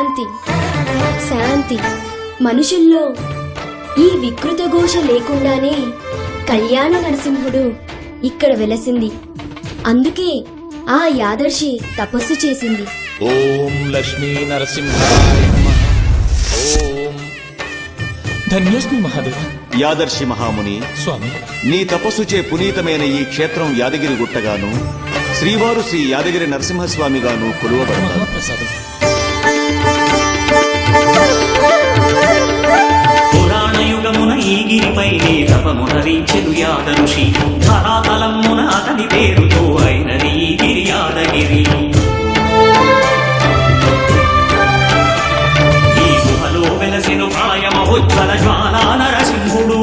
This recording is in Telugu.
శాంతి శాంతి. మనుషుల్లో ఈ వికృత ఘోష లేకుండానే కళ్యాణ నరసింహుడు ఇక్కడ వెలసింది. అందుకే ఆ యాదర్శి తపస్సు చేసింది. ఓం లక్ష్మీ నరసింహాయ నమః. ఓం ధన్యోస్మి మహాదేవ. యాదర్శి మహాముని, స్వామి, నీ తపస్సుచే పునీతమైన ఈ క్షేత్రం యాదగిరి గుట్టగాను, శ్రీవారు శ్రీ యాదగిరి నరసింహస్వామిగాను కొలువబడతారు. మహాప్రసాదం. పురాణయుగమున ఈ గిరిపై తపమునరించెను యాదఋషి. ధరాతలమున అతని పేరుతో అయినది ఈ గిరి యాదగిరి. ఈ గుహలో వెలసెను ప్రాయమహోజ్వల జ్వాలా నరసింహుడు.